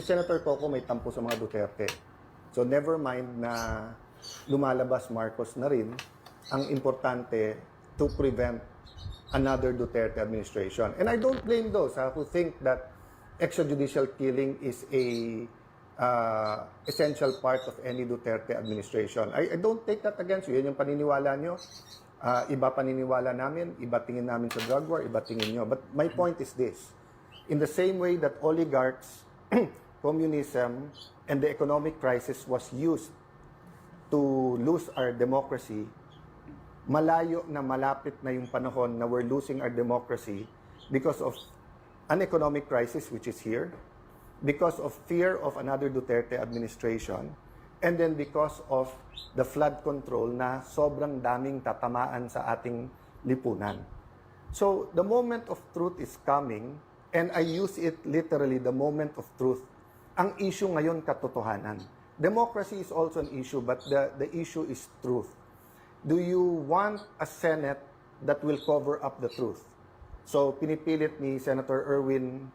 Senator Coco may tampo sa mga Duterte. So never mind na lumalabas Marcos na rin, ang importante to prevent another Duterte administration. And I don't blame those who think that extrajudicial killing is a essential part of any Duterte administration. I don't take that against you. Yan yung paniniwala nyo. Iba paniniwala namin, iba tingin namin sa drug war, iba tingin nyo. But my point is this. In the same way that oligarchs, communism, and the economic crisis was used to lose our democracy, malayo na malapit na yung panahon na we're losing our democracy because of an economic crisis which is here, because of fear of another Duterte administration, and then because of the flood control na sobrang daming tatamaan sa ating lipunan. So the moment of truth is coming, and I use it literally, the moment of truth. Ang issue ngayon, katotohanan. Democracy is also an issue, but the issue is truth. Do you want a Senate that will cover up the truth? So, pinipilit ni Senator Erwin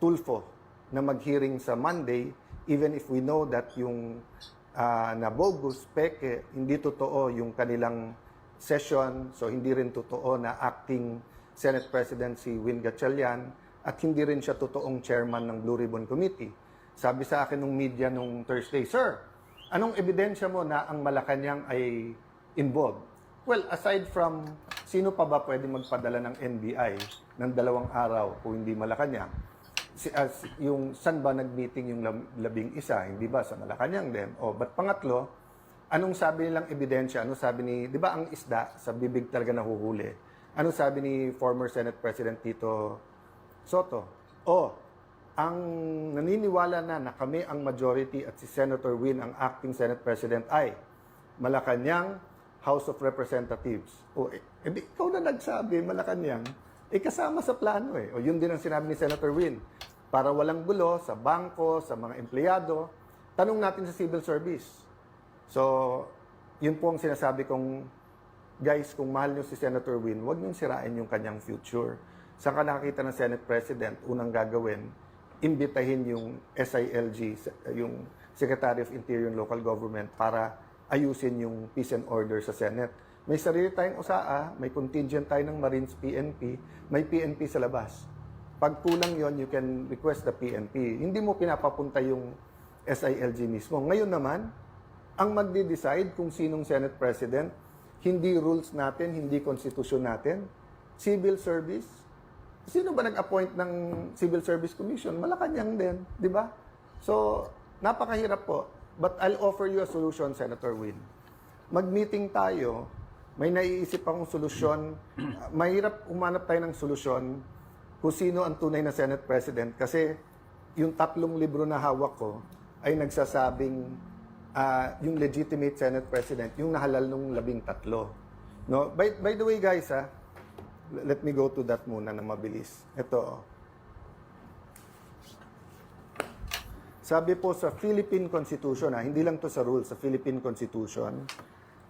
Tulfo na mag-hearing sa Monday, even if we know that yung na bogus, peke, hindi totoo yung kanilang session, so hindi rin totoo na acting Senate President si Win Gatchalian, at hindi rin siya totoong chairman ng Blue Ribbon Committee. Sabi sa akin ng media nung Thursday, Sir, anong ebidensya mo na ang Malacanang ay involved? Well, aside from sino pa ba pwede magpadala ng NBI ng 2 araw kung hindi Malacanang? Yung saan ba nag-meeting yung 11, hindi ba sa Malacanang din? O, but pangatlo, anong sabi nilang ebidensya? Ano sabi ni, di ba ang isda sa bibig talaga nahuhuli? Ano sabi ni former Senate President Tito Soto? Ang naniniwala na kami ang majority at si Senator Win ang acting Senate President ay Malacanang House of Representatives. Ikaw na nagsabi, Malacanang, kasama sa plano eh. Yun din ang sinabi ni Senator Win. Para walang gulo sa bangko, sa mga empleyado, tanong natin sa civil service. So, yun po ang sinasabi kong, guys, kung mahal nyo si Senator Win, huwag nyo sirain yung kanyang future. Saan ka nakakita ng Senate President, unang gagawin, imbitahin yung SILG, yung Secretary of Interior and Local Government para ayusin yung peace and order sa Senate. May sarili tayong USAA, may contingent tayo ng Marines PNP, may PNP sa labas. Pag kulang yon, you can request the PNP. Hindi mo pinapapunta yung SILG mismo. Ngayon naman, ang magde-decide kung sinong Senate President, hindi rules natin, hindi konstitusyon natin, civil service. Sino ba nag-appoint ng Civil Service Commission? Malacanang din, di ba? So, napakahirap po. But I'll offer you a solution, Senator Win. Mag-meeting tayo, may naiisip akong solusyon. Mahirap umanap tayo ng solusyon kung sino ang tunay na Senate President kasi yung 3 libro na hawak ko ay nagsasabing yung legitimate Senate President, yung nahalal nung 13. No? By the way, guys, let me go to that muna na mabilis. Ito. Sabi po sa Philippine Constitution, hindi lang to sa rules, sa Philippine Constitution,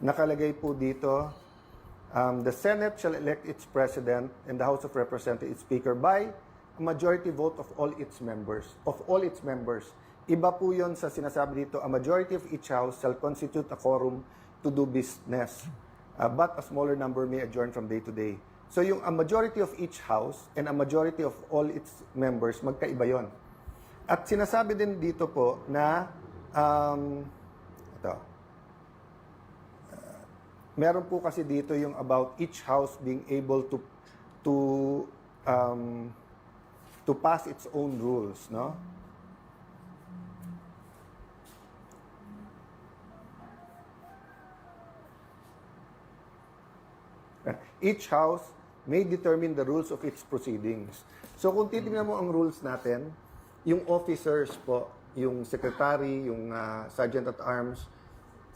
nakalagay po dito, the Senate shall elect its President and the House of Representatives its Speaker by a majority vote of all its members. Of all its members. Iba po yon sa sinasabi dito, a majority of each House shall constitute a quorum to do business, but a smaller number may adjourn from day to day. So yung a majority of each house and a majority of all its members, magkaiba yon. At sinasabi din dito po na meron po kasi dito yung about each house being able to pass its own rules, no? Each house may determine the rules of its proceedings. So kung titingnan mo ang rules natin, yung officers po, yung secretary, yung sergeant at arms,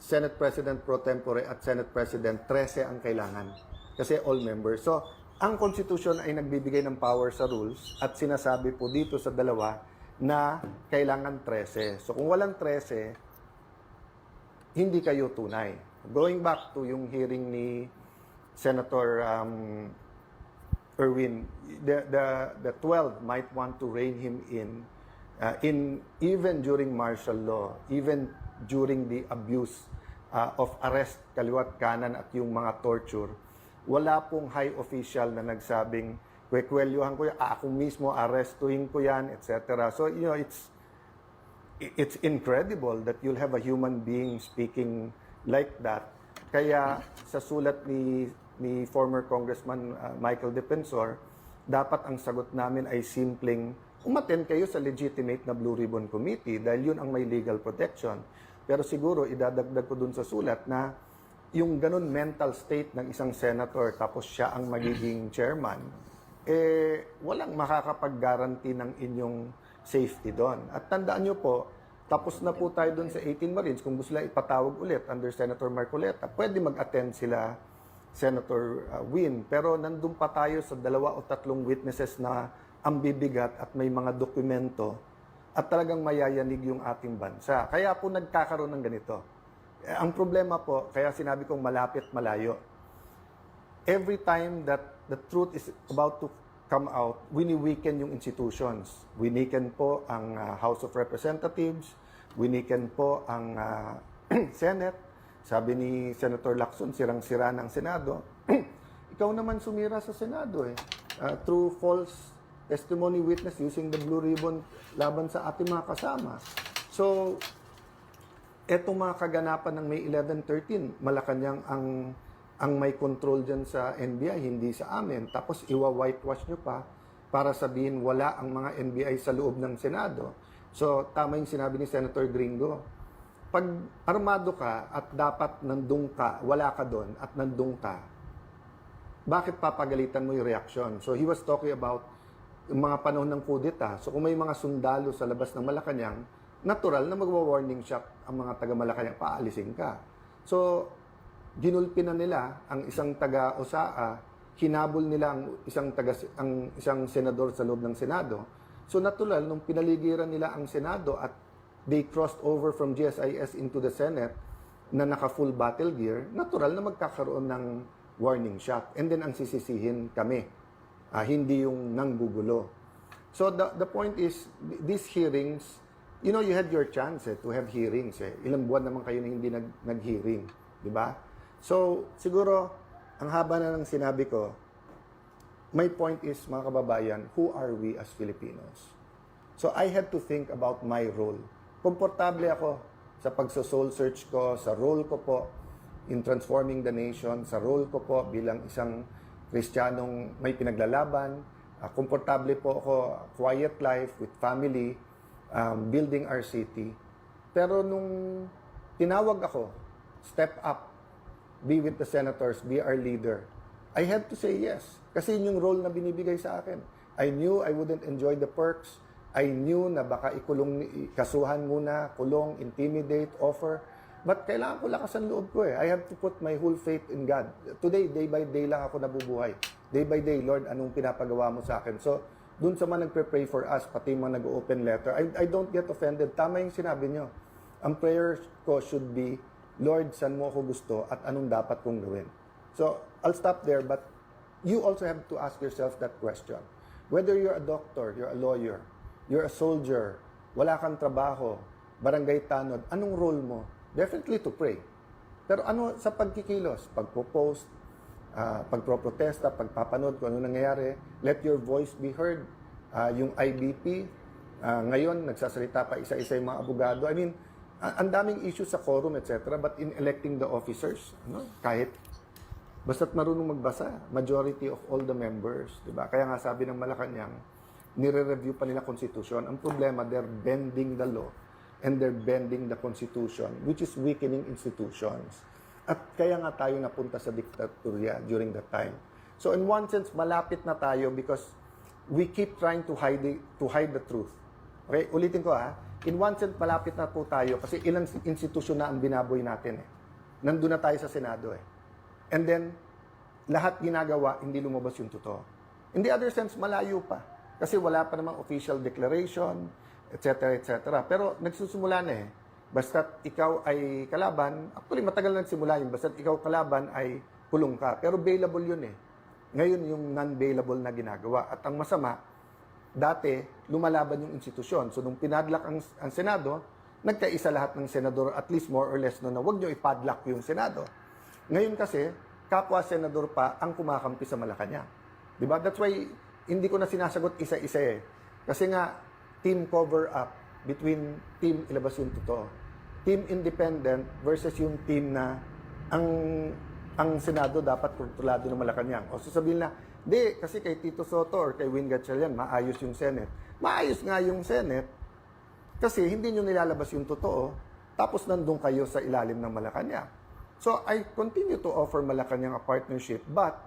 Senate President pro tempore at Senate President, 13 ang kailangan. Kasi all members. So, ang Constitution ay nagbibigay ng power sa rules at sinasabi po dito sa dalawa na kailangan 13. So kung walang 13, hindi kayo tunay. Going back to yung hearing ni Senator Erwin, the 12 might want to rein him in even during martial law, even during the abuse of arrest, kaliwat kanan at yung mga torture. Wala pong high official na nagsabing, kwekwelyuhan ko yan, ako mismo arrestuhin ko yan, etc. So, it's incredible that you'll have a human being speaking like that. Kaya sa sulat ni former Congressman Michael Defensor, dapat ang sagot namin ay simpleng umattend kayo sa legitimate na Blue Ribbon Committee dahil yun ang may legal protection. Pero siguro idadagdag ko dun sa sulat na yung ganun mental state ng isang senator tapos siya ang magiging chairman, walang makakapag-guarantee ng inyong safety doon. At tandaan nyo po, tapos na po tayo doon sa 18 Marines. Kung gusto nila ipatawag ulit under Senator Marcoleta, pwede mag-attend sila Senator Win. Pero nandun pa tayo sa 2 o 3 witnesses na ang bibigat at may mga dokumento at talagang mayayanig yung ating bansa. Kaya po nagkakaroon ng ganito. Ang problema po, kaya sinabi kong malapit malayo, every time that the truth is about to come out, wini-weaken yung institutions. Winiken po ang House of Representatives, winiken po ang Senate. Sabi ni Senator Lacson, sirang-sira ng Senado. Ikaw naman sumira sa Senado through false testimony witness using the Blue Ribbon laban sa ating mga kasama. So, etong mga kaganapan ng May 11-13, Malacanang ang may control dyan sa NBI, hindi sa amin. Tapos iwa-whitewash nyo pa para sabihin wala ang mga NBI sa loob ng Senado. So, tama yung sinabi ni Senator Gringo. Pag armado ka at dapat nandun ka, wala ka doon at nandun ka, bakit papagalitan mo yung reaksyon? So, he was talking about yung mga panahon ng kudeta. So, kung may mga sundalo sa labas ng Malacanang, natural na magwa-warning shot ang mga taga-Malacanang, paalisin ka. So, ginulpi na nila ang isang taga-OSAA, hinabol nila ang isang senador sa loob ng Senado. So natural, nung pinaligiran nila ang Senado at they crossed over from GSIS into the Senate na naka-full battle gear, natural na magkakaroon ng warning shot. And then ang sisisihin kami, hindi yung nanggugulo. So the point is, these hearings, you had your chance to have hearings. Ilang buwan naman kayo na hindi nag-hearing. Di ba? So, siguro, ang haba na ng sinabi ko, my point is, mga kababayan, who are we as Filipinos? So, I had to think about my role. Komportable ako sa pagso-soul search ko, sa role ko po in transforming the nation, sa role ko po bilang isang Kristiyanong may pinaglalaban. Komportable po ako, quiet life with family, building our city. Pero nung tinawag ako, step up, be with the senators, be our leader, I had to say yes. Kasi yun yung role na binibigay sa akin. I knew I wouldn't enjoy the perks. I knew na baka kasuhan muna, kulong, intimidate, offer. But kailangan ko lakas ang loob ko I have to put my whole faith in God. Today, day by day lang ako nabubuhay. Day by day, Lord, anong pinapagawa mo sa akin? So, dun sa mga nagpe-pray for us, pati mga nag-open letter, I don't get offended. Tama yung sinabi nyo. Ang prayer ko should be, Lord, saan mo ako gusto at anong dapat kong gawin? So, I'll stop there, but you also have to ask yourself that question. Whether you're a doctor, you're a lawyer, you're a soldier, wala kang trabaho, barangay tanod, anong role mo? Definitely to pray. Pero ano sa pagkikilos? Pagpo-post, pagpro-protesta, pagpapanood kung ano nangyayari, let your voice be heard. Yung IBP, ngayon, nagsasalita pa isa-isa yung mga abogado. I mean, ang daming issues sa quorum, etc. But in electing the officers, kahit basta't marunong magbasa, majority of all the members, diba? Kaya nga sabi ng Malacanang, nire-review pa nila Constitution. Ang problema, they're bending the law and they're bending the Constitution, which is weakening institutions. At kaya nga tayo napunta sa diktatorya during that time. So in one sense, malapit na tayo because we keep trying to hide the truth. Okay, ulitin ko In one sense, malapit na po tayo kasi ilang institusyon na ang binaboy natin Nandun na tayo sa Senado And then, lahat ginagawa, hindi lumabas yung totoo. In the other sense, malayo pa. Kasi wala pa namang official declaration, etc., etc. Pero nagsusimula na Basta't ikaw ay kalaban, actually matagal na nagsimula yun, basta't ikaw kalaban ay kulong ka. Pero bailable yun Ngayon yung non-bailable na ginagawa. At ang masama, dati, lumalaban yung institusyon. So, nung pinadlock ang Senado, nagkaisa lahat ng senador, at least more or less, no, na huwag nyo ipadlock yung Senado. Ngayon kasi, kapwa senador pa ang kumakampi sa Malacanang. Diba? That's why, hindi ko na sinasagot isa-isa eh. Kasi nga, team cover up between team ilabas yung totoo. Team independent versus yung team na ang Senado dapat kontrolado ng Malacanang. O sasabihin na, di, kasi kay Tito Soto or kay Win Gatchalian, maayos yung Senate. Maayos nga yung Senate kasi hindi nyo nilalabas yung totoo, tapos nandun kayo sa ilalim ng Malacanang. So, I continue to offer Malacanang a partnership, but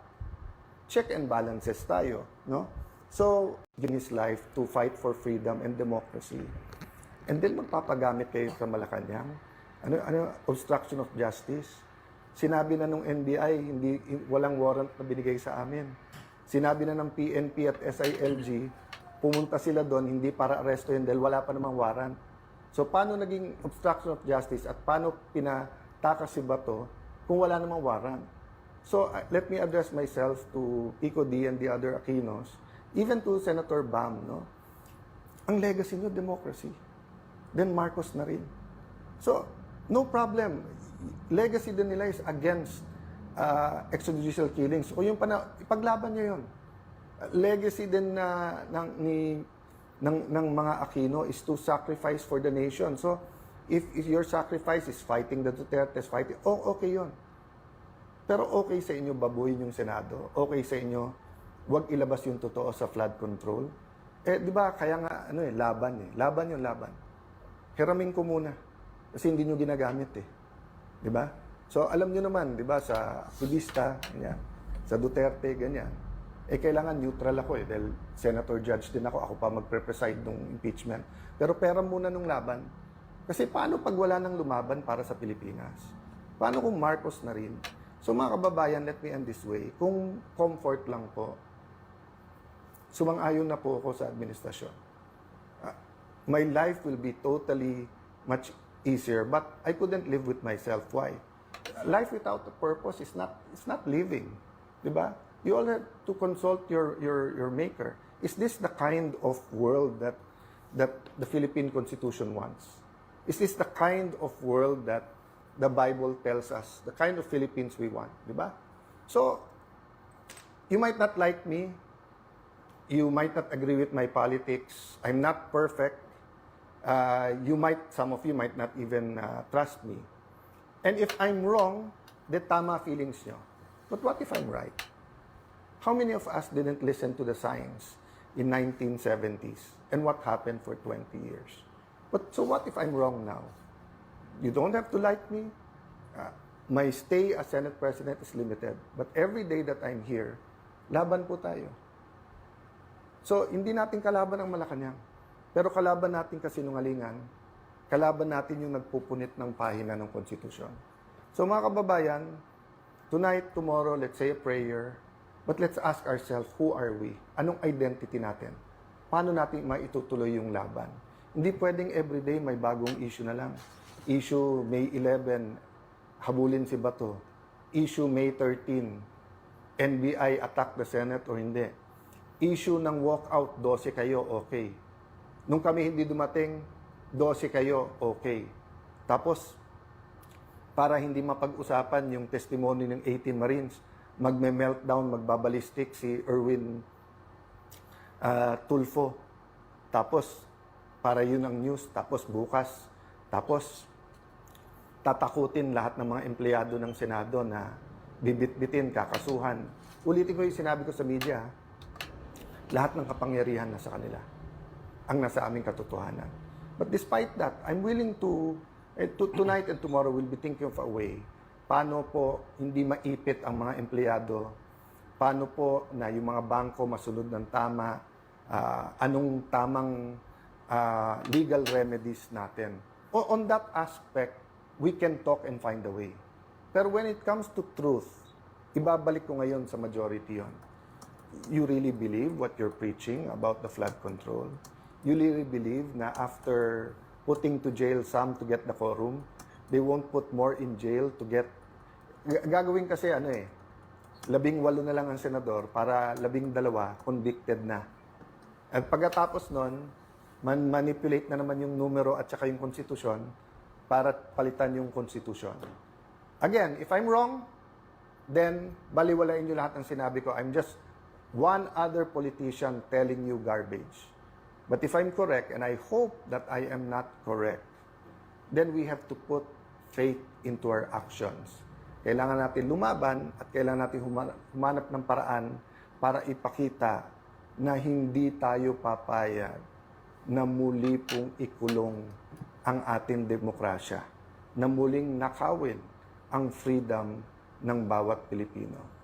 check and balances tayo, no? So, in his life to fight for freedom and democracy. And then magpapagamit kayo sa Malacanang. Obstruction of justice. Sinabi na nung NBI, walang warrant na binigay sa amin. Sinabi na ng PNP at SILG, pumunta sila doon, hindi para arestuhin dahil wala pa namang warrant. So, paano naging obstruction of justice at paano pinatakas si Bato kung wala namang warrant? So, let me address myself to Pico D and the other Aquinos, even to Senator Bam, no? Ang legacy nyo, democracy. Then Marcos na rin. So, no problem. Legacy din nila is against extrajudicial killings. O yung ipaglaban nyo yun. Legacy din ng mga Aquino is to sacrifice for the nation. So, if your sacrifice is fighting the Dutertes, okay yun. Pero okay sa inyo babuhin yung Senado. Okay sa inyo wag ilabas yung totoo sa flood control. Di ba, kaya nga, laban eh. Laban yung laban. Hiramin ko muna. Kasi hindi nyo ginagamit eh. Di ba? So, alam nyo naman, di ba, sa aktivista, ganyan, sa Duterte, ganyan, kailangan neutral ako eh, dahil senator judge din ako, ako pa magpre-preside ng impeachment. Pero pera muna nung laban. Kasi paano pag wala nang lumaban para sa Pilipinas? Paano kung Marcos na rin? So mga kababayan, let me end this way. Kung comfort lang po, sumang-ayon na po ako sa administrasyon. My life will be totally much easier, but I couldn't live with myself. Why? Life without a purpose is not living. Diba? You all have to consult your maker. Is this the kind of world that the Philippine Constitution wants? Is this the kind of world that the Bible tells us, the kind of Philippines we want? Diba? So, you might not like me. You might not agree with my politics. I'm not perfect. Some of you might not even trust me. And if I'm wrong, then tama feelings nyo. But what if I'm right? How many of us didn't listen to the science in 1970s? And what happened for 20 years? So what if I'm wrong now? You don't have to like me. My stay as Senate President is limited. But every day that I'm here, laban po tayo. So, hindi natin kalaban ang Malacanang. Pero kalaban natin kasinungalingan, kalaban natin yung nagpupunit ng pahina ng konstitusyon. So mga kababayan, tonight, tomorrow, let's say a prayer, but let's ask ourselves, who are we? Anong identity natin? Paano natin maitutuloy yung laban? Hindi pwedeng everyday may bagong issue na lang. Issue May 11, habulin si Bato. Issue May 13, NBI attack the Senate or hindi. Issue ng walkout, 12 kayo, okay. Nung kami hindi dumating, 12 kayo, okay. Tapos, para hindi mapag-usapan yung testimony ng 18 Marines, magme-meltdown, magbabalistik si Erwin Tulfo. Tapos, para yun ang news. Tapos bukas, tatakutin lahat ng mga empleyado ng Senado na bibit-bitin, kakasuhan. Ulitin ko yung sinabi ko sa media, lahat ng kapangyarihan nasa kanila. Ang nasa aming katotohanan. But despite that, I'm willing to tonight and tomorrow, we'll be thinking of a way. Paano po hindi maipit ang mga empleyado? Paano po na yung mga bangko masunod ng tama? Anong tamang legal remedies natin? On that aspect, we can talk and find a way. Pero when it comes to truth, ibabalik ko ngayon sa majority yon. You really believe what you're preaching about the flood control? You really believe na after putting to jail some to get the quorum, they won't put more in jail to get... Gagawin kasi 18 na lang ang senador para 12 convicted na. At pagkatapos nun, manipulate na naman yung numero at saka yung konstitusyon para palitan yung konstitusyon. Again, if I'm wrong, then baliwalain nyo lahat ng sinabi ko. I'm just one other politician telling you garbage. But if I'm correct, and I hope that I am not correct, then we have to put faith into our actions. Kailangan natin lumaban at kailangan natin humanap ng paraan para ipakita na hindi tayo papayag na muli pong ikulong ang ating demokrasya, na muling nakawin ang freedom ng bawat Pilipino.